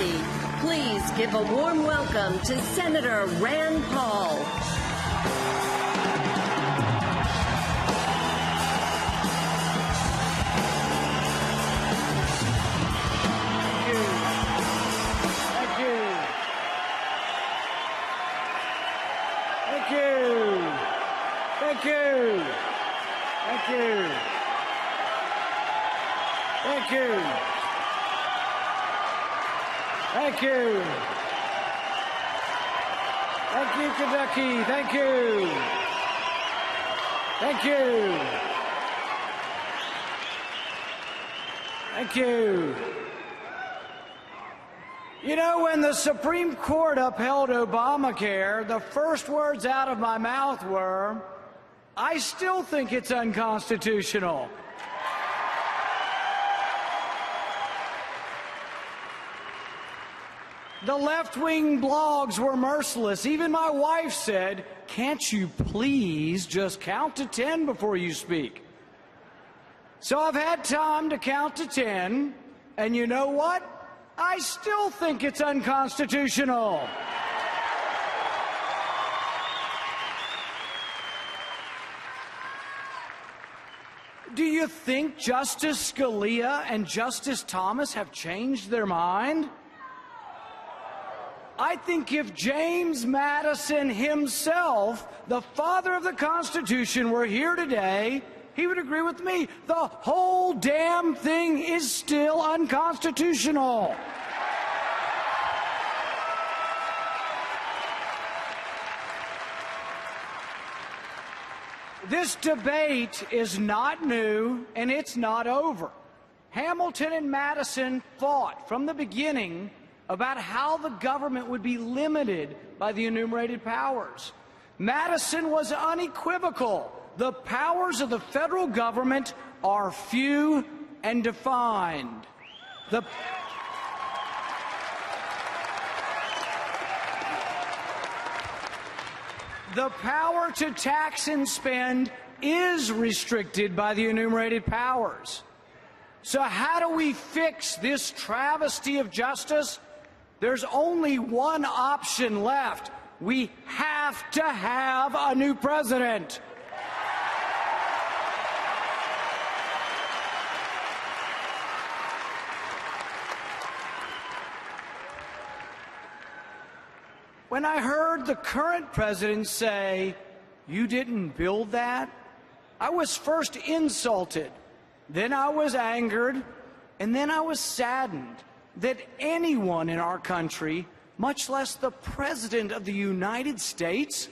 Kentucky. Please give a warm welcome to Senator Rand Paul. Thank you, Kentucky. Thank you. Thank you. Thank you. You know, when the Supreme Court upheld Obamacare, the first words out of my mouth were, I still think it's unconstitutional. The left-wing blogs were merciless. Even my wife said, can't you please just count to 10 before you speak? So I've had time to count to 10, and you know what? I still think it's unconstitutional. Do you think Justice Scalia and Justice Thomas have changed their mind? I think if James Madison himself, the father of the Constitution, were here today, he would agree with me. The whole damn thing is still unconstitutional. This debate is not new, and it's not over. Hamilton and Madison fought from the beginning about how the government would be limited by the enumerated powers. Madison was unequivocal. The powers of the federal government are few and defined. The power to tax and spend is restricted by the enumerated powers. So how do we fix this travesty of justice? There's only one option left. We have to have a new president. When I heard the current president say, "You didn't build that," I was first insulted, then I was angered, and then I was saddened that anyone in our country, much less the President of the United States,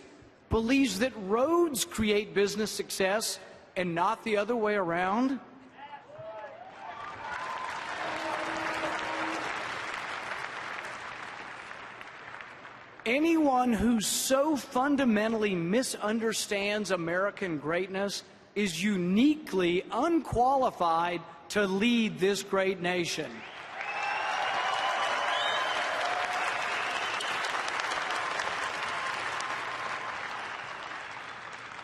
believes that roads create business success and not the other way around. Anyone who so fundamentally misunderstands American greatness is uniquely unqualified to lead this great nation.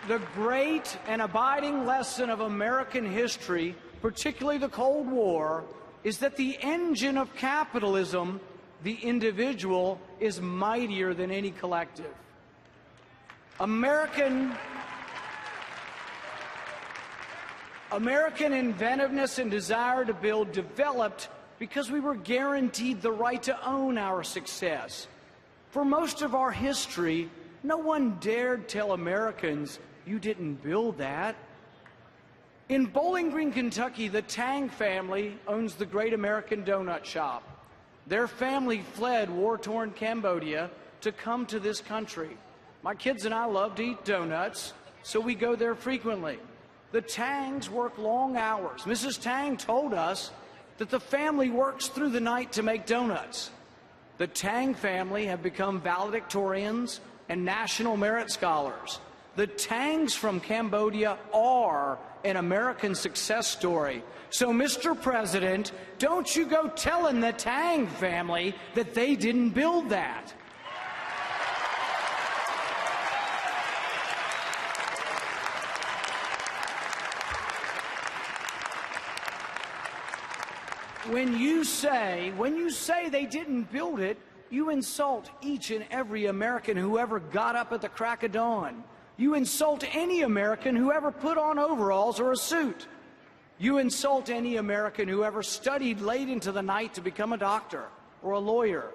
The great and abiding lesson of American history, particularly the Cold War, is that the engine of capitalism, the individual, is mightier than any collective. American inventiveness and desire to build developed because we were guaranteed the right to own our success. For most of our history, no one dared tell Americans, "You didn't build that." In Bowling Green, Kentucky, the Tang family owns the Great American Donut Shop. Their family fled war-torn Cambodia to come to this country. My kids and I love to eat donuts, so we go there frequently. The Tangs work long hours. Mrs. Tang told us that the family works through the night to make donuts. The Tang family have become valedictorians and national merit scholars. The Tangs from Cambodia are an American success story. So, Mr. President, don't you go telling the Tang family that they didn't build that. When you say they didn't build it, you insult each and every American who ever got up at the crack of dawn. You insult any American who ever put on overalls or a suit. You insult any American who ever studied late into the night to become a doctor or a lawyer.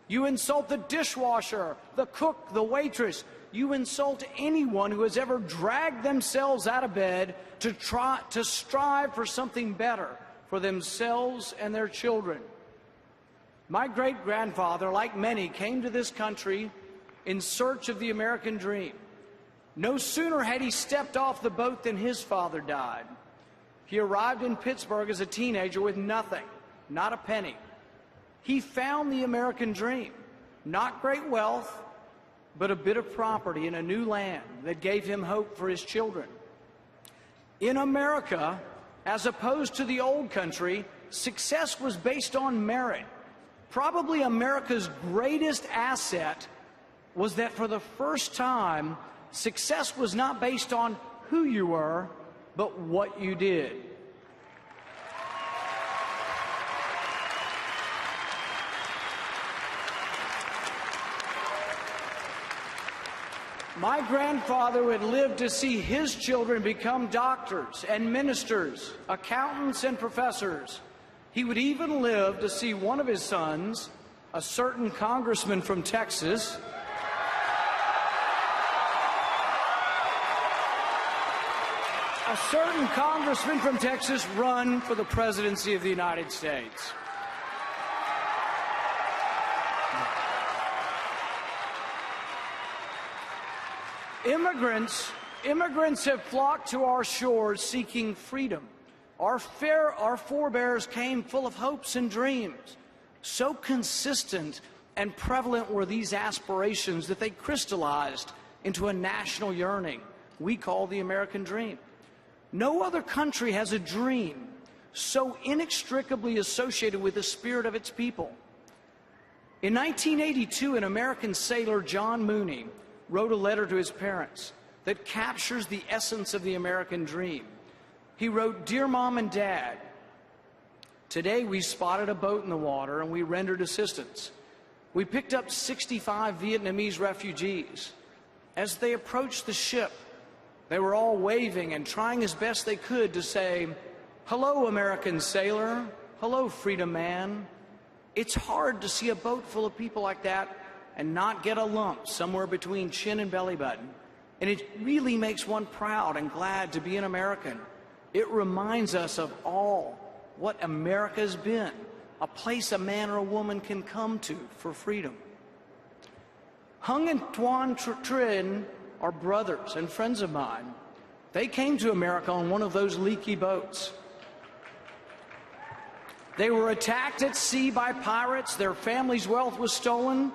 You insult the dishwasher, the cook, the waitress. You insult anyone who has ever dragged themselves out of bed to strive for something better for themselves and their children. My great-grandfather, like many, came to this country in search of the American dream. No sooner had he stepped off the boat than his father died. He arrived in Pittsburgh as a teenager with nothing, not a penny. He found the American dream, not great wealth, but a bit of property in a new land that gave him hope for his children. In America, as opposed to the old country, success was based on merit. Probably America's greatest asset was that for the first time, success was not based on who you were, but what you did. My grandfather would live to see his children become doctors and ministers, accountants and professors. He would even live to see one of his sons, a certain congressman from Texas, run for the presidency of the United States. Immigrants have flocked to our shores seeking freedom. Our forebears came full of hopes and dreams. So consistent and prevalent were these aspirations that they crystallized into a national yearning we call the American dream. No other country has a dream so inextricably associated with the spirit of its people. In 1982, an American sailor, John Mooney, wrote a letter to his parents that captures the essence of the American dream. He wrote, "Dear Mom and Dad, today we spotted a boat in the water and we rendered assistance. We picked up 65 Vietnamese refugees. As they approached the ship, they were all waving and trying as best they could to say, 'Hello, American sailor. Hello, freedom man.' It's hard to see a boat full of people like that and not get a lump somewhere between chin and belly button. And it really makes one proud and glad to be an American. It reminds us of all what America's been, a place a man or a woman can come to for freedom." Hung and Tuan Trin are brothers and friends of mine. They came to America on one of those leaky boats. They were attacked at sea by pirates. Their family's wealth was stolen.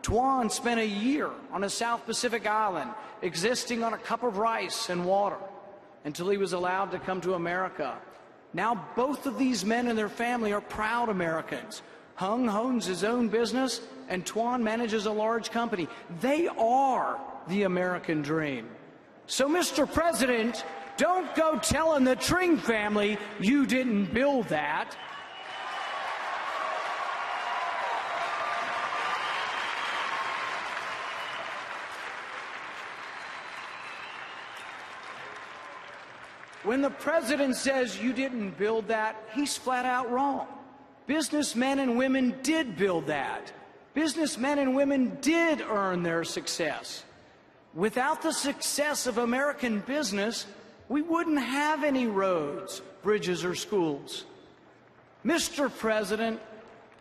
Tuan spent a year on a South Pacific island, existing on a cup of rice and water, until he was allowed to come to America. Now both of these men and their family are proud Americans. Hung owns his own business, and Tuan manages a large company. They are the American dream. So, Mr. President, don't go telling the Tring family you didn't build that. When the president says you didn't build that, he's flat out wrong. Businessmen and women did build that. Businessmen and women did earn their success. Without the success of American business, we wouldn't have any roads, bridges, or schools. Mr. President,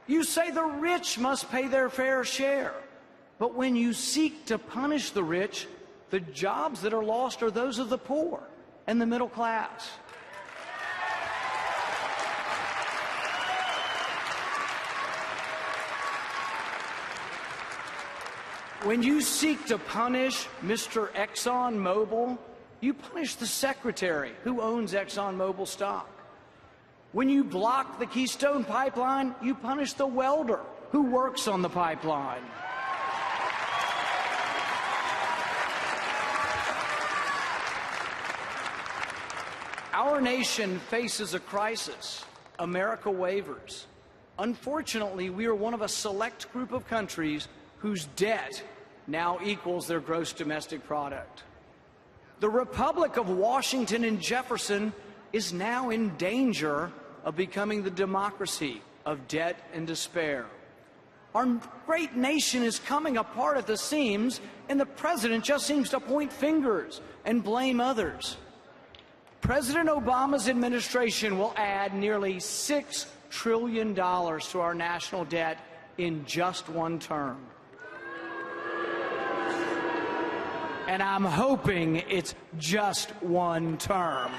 you say the rich must pay their fair share. But when you seek to punish the rich, the jobs that are lost are those of the poor and the middle class. When you seek to punish Mr. ExxonMobil, you punish the secretary who owns ExxonMobil stock. When you block the Keystone Pipeline, you punish the welder who works on the pipeline. Our nation faces a crisis, America wavers. Unfortunately, we are one of a select group of countries whose debt now equals their gross domestic product. The Republic of Washington and Jefferson is now in danger of becoming the democracy of debt and despair. Our great nation is coming apart at the seams, and the president just seems to point fingers and blame others. President Obama's administration will add nearly $6 trillion to our national debt in just one term. And I'm hoping it's just one term.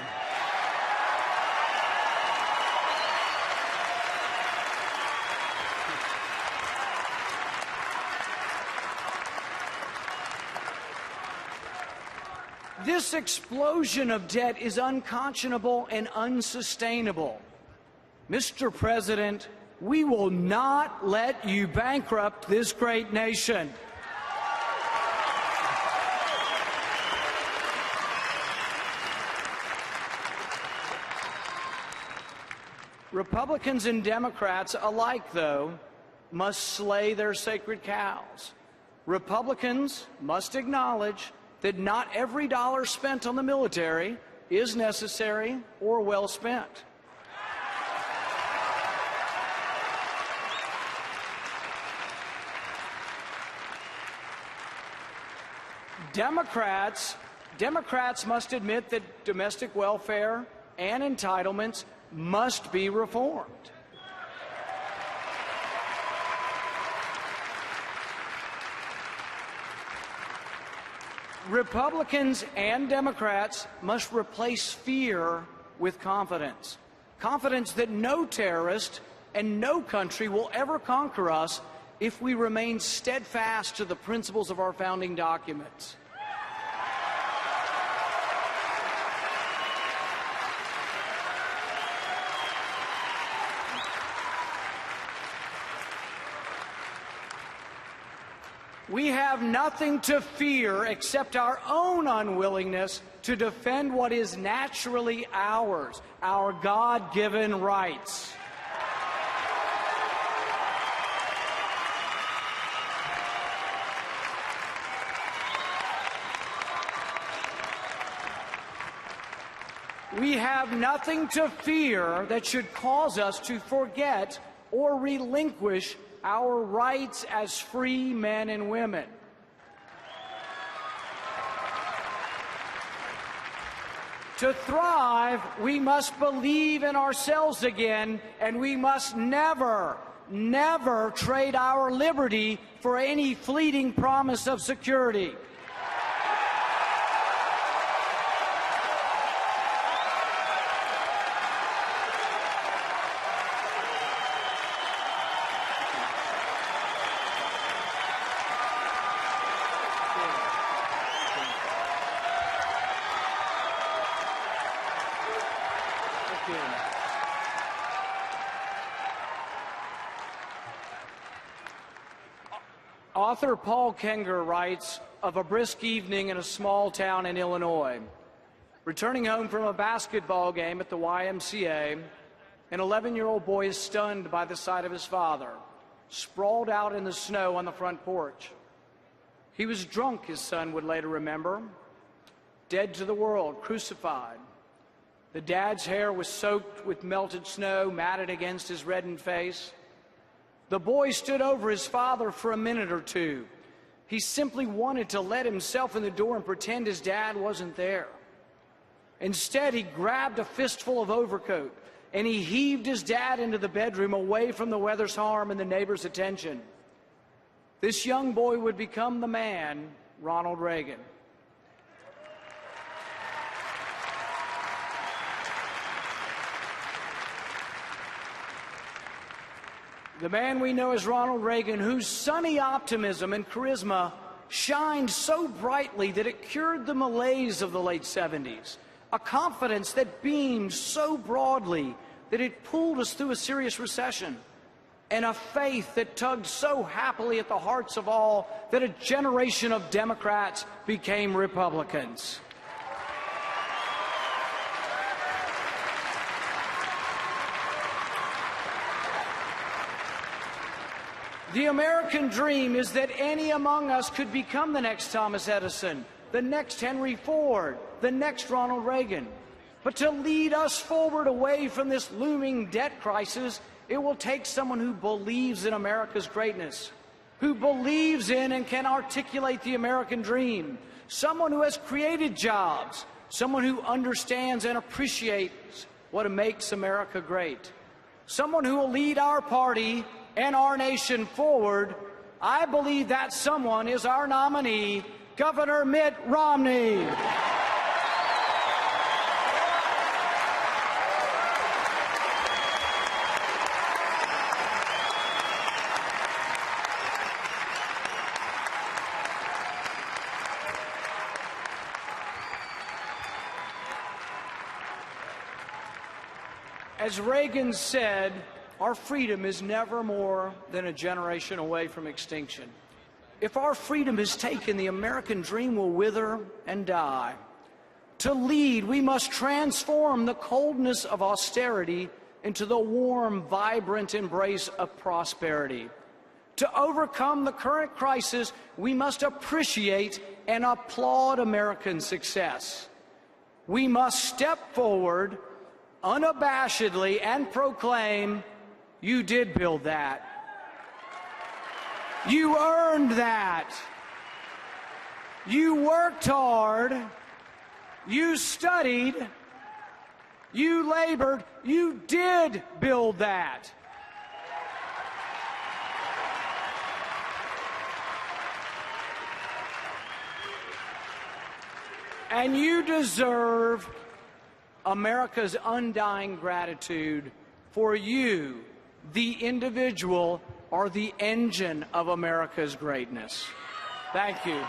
This explosion of debt is unconscionable and unsustainable. Mr. President, we will not let you bankrupt this great nation. Republicans and Democrats alike, though, must slay their sacred cows. Republicans must acknowledge that not every dollar spent on the military is necessary or well spent. Democrats must admit that domestic welfare and entitlements must be reformed. Republicans and Democrats must replace fear with confidence. Confidence that no terrorist and no country will ever conquer us if we remain steadfast to the principles of our founding documents. We have nothing to fear except our own unwillingness to defend what is naturally ours, our God-given rights. We have nothing to fear that should cause us to forget or relinquish our rights as free men and women. To thrive, we must believe in ourselves again, and we must never, never trade our liberty for any fleeting promise of security. Author Paul Kenger writes of a brisk evening in a small town in Illinois. Returning home from a basketball game at the YMCA, an 11-year-old boy is stunned by the sight of his father, sprawled out in the snow on the front porch. He was drunk, his son would later remember, dead to the world, crucified. The dad's hair was soaked with melted snow, matted against his reddened face. The boy stood over his father for a minute or two. He simply wanted to let himself in the door and pretend his dad wasn't there. Instead, he grabbed a fistful of overcoat and he heaved his dad into the bedroom away from the weather's harm and the neighbors' attention. This young boy would become the man, Ronald Reagan. The man we know as Ronald Reagan, whose sunny optimism and charisma shined so brightly that it cured the malaise of the late 70s. A confidence that beamed so broadly that it pulled us through a serious recession. And a faith that tugged so happily at the hearts of all that a generation of Democrats became Republicans. The American dream is that any among us could become the next Thomas Edison, the next Henry Ford, the next Ronald Reagan. But to lead us forward away from this looming debt crisis, it will take someone who believes in America's greatness, who believes in and can articulate the American dream, someone who has created jobs, someone who understands and appreciates what makes America great, someone who will lead our party and our nation forward. I believe that someone is our nominee, Governor Mitt Romney. As Reagan said, our freedom is never more than a generation away from extinction. If our freedom is taken, the American dream will wither and die. To lead, we must transform the coldness of austerity into the warm, vibrant embrace of prosperity. To overcome the current crisis, we must appreciate and applaud American success. We must step forward unabashedly and proclaim, "You did build that. You earned that. You worked hard. You studied. You labored. You did build that." And you deserve America's undying gratitude, for you, the individual, are the engine of America's greatness. Thank you.